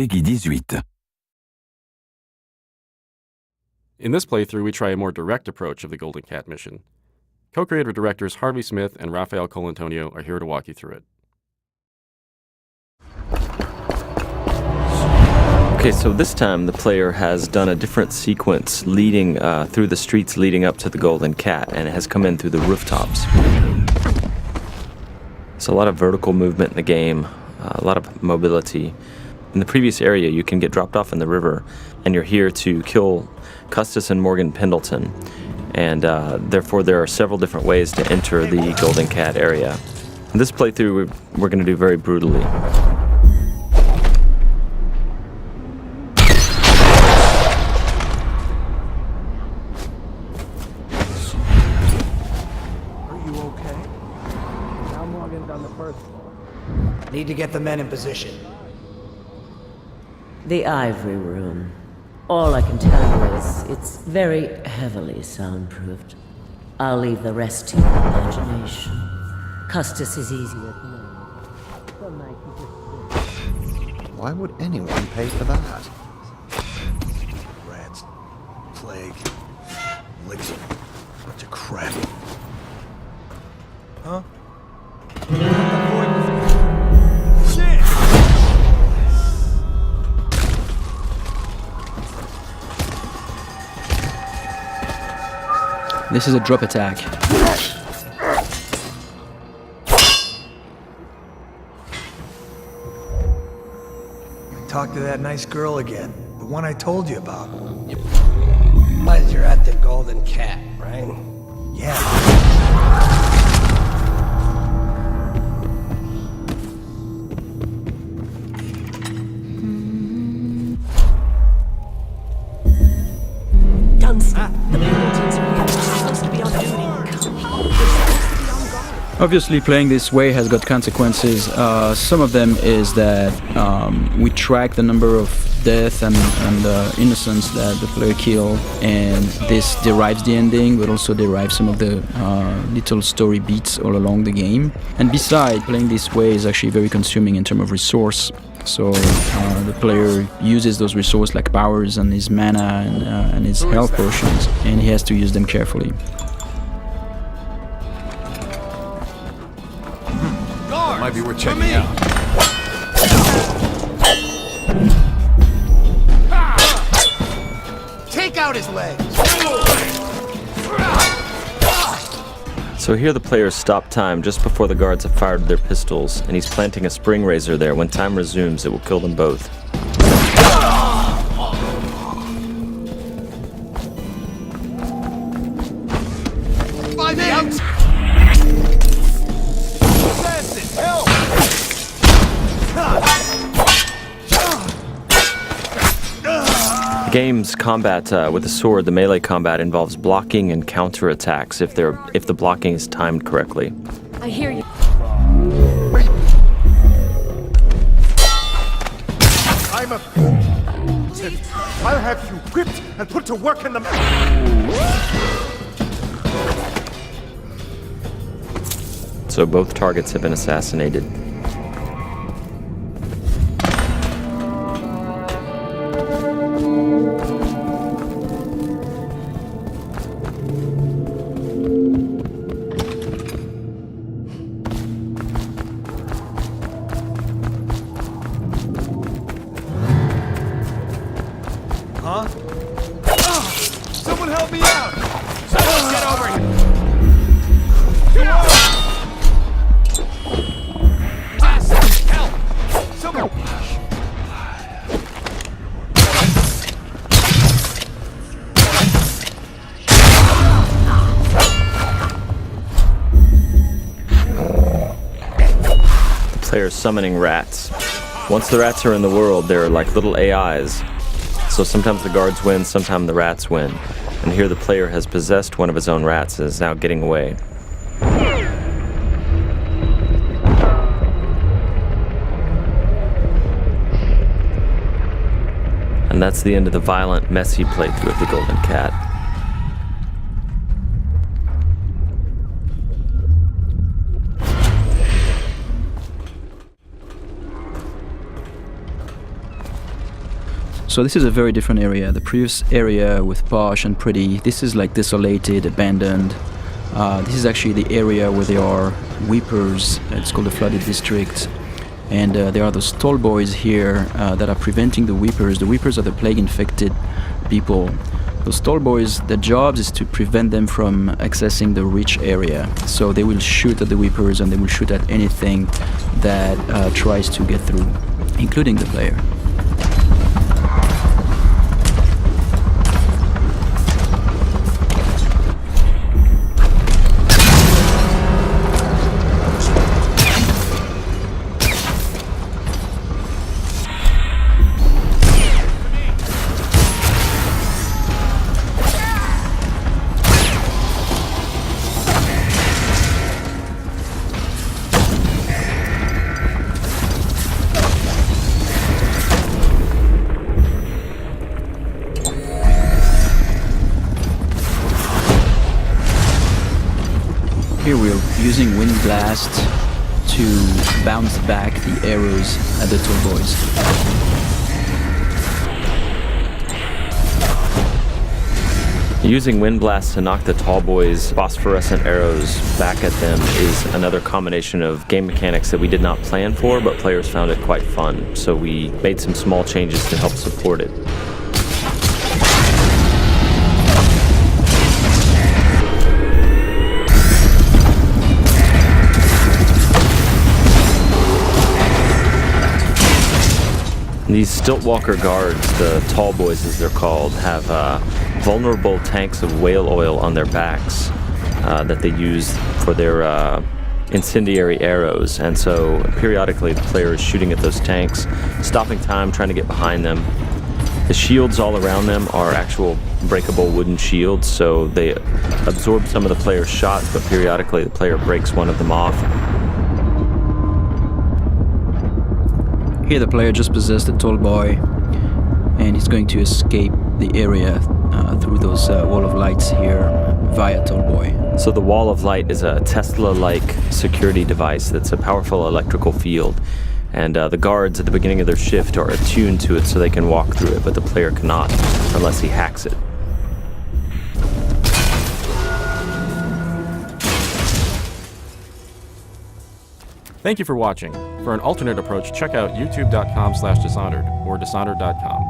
Peggy 18. In this playthrough, we try a more direct approach of the Golden Cat mission. Co-creator directors Harvey Smith and Rafael Colantonio are here to walk you through it. Okay, so this time the player has done a different sequence leading through the streets leading up to the Golden Cat, and it has come in through the rooftops. So a lot of vertical movement in the game, a lot of mobility. In the previous area, you can get dropped off in the river, and you're here to kill Custis and Morgan Pendleton. And therefore, there are several different ways to enter the Golden Cat area. In this playthrough, we're going to do very brutally. Need to get the men in position. The Ivory Room. All I can tell you is it's very heavily soundproofed. I'll leave the rest to your imagination. Custis is easier to know. Some night you just... Why would anyone pay for that? Rats, plague, elixir, bunch of crap. Huh? This is a drop attack. Talk to that nice girl again. The one I told you about. But you're at the Golden Cat, right? Yeah. Obviously, playing this way has got consequences. Some of them is that we track the number of deaths and innocents that the player killed, and this derives the ending, but also derives some of the little story beats all along the game. And besides, playing this way is actually very consuming in terms of resource. So the player uses those resources like powers and his mana and his health potions, and he has to use them carefully. Might be worth checking out. Take out his legs! So here the players stop time just before the guards have fired their pistols, and he's planting a spring razor there. When time resumes, it will kill them both. Find me out! Game's combat with the sword, the melee combat, involves blocking and counterattacks if the blocking is timed correctly. I hear you. I'm a fool. I'll have you whipped and put to work in the... So both targets have been assassinated. Huh? Someone help me out! Someone get over here! Help! Someone! The player's summoning rats. Once the rats are in the world, they're like little AIs. So sometimes the guards win, sometimes the rats win. And here the player has possessed one of his own rats and is now getting away. And that's the end of the violent, messy playthrough of the Golden Cat. So this is a very different area. The previous area with posh and pretty, this is like desolated, abandoned. This is actually the area where there are weepers. It's called the flooded district. And there are those tall boys here that are preventing the weepers. The weepers are the plague-infected people. Those tall boys, their job is to prevent them from accessing the rich area. So they will shoot at the weepers and they will shoot at anything that tries to get through, including the player. Here we're using Wind Blast to bounce back the arrows at the tall boys. Using Wind Blast to knock the tall boys' phosphorescent arrows back at them is another combination of game mechanics that we did not plan for, but players found it quite fun. So we made some small changes to help support it. These Stiltwalker guards, the tall boys as they're called, have vulnerable tanks of whale oil on their backs that they use for their incendiary arrows. And so periodically the player is shooting at those tanks, stopping time, trying to get behind them. The shields all around them are actual breakable wooden shields, so they absorb some of the player's shots, but periodically the player breaks one of them off. Here the player just possessed a tall boy and he's going to escape the area through those wall of lights here via tall boy. So the wall of light is a Tesla-like security device that's a powerful electrical field, and the guards at the beginning of their shift are attuned to it so they can walk through it, but the player cannot unless he hacks it. Thank you for watching. For an alternate approach, check out youtube.com/dishonored or dishonored.com.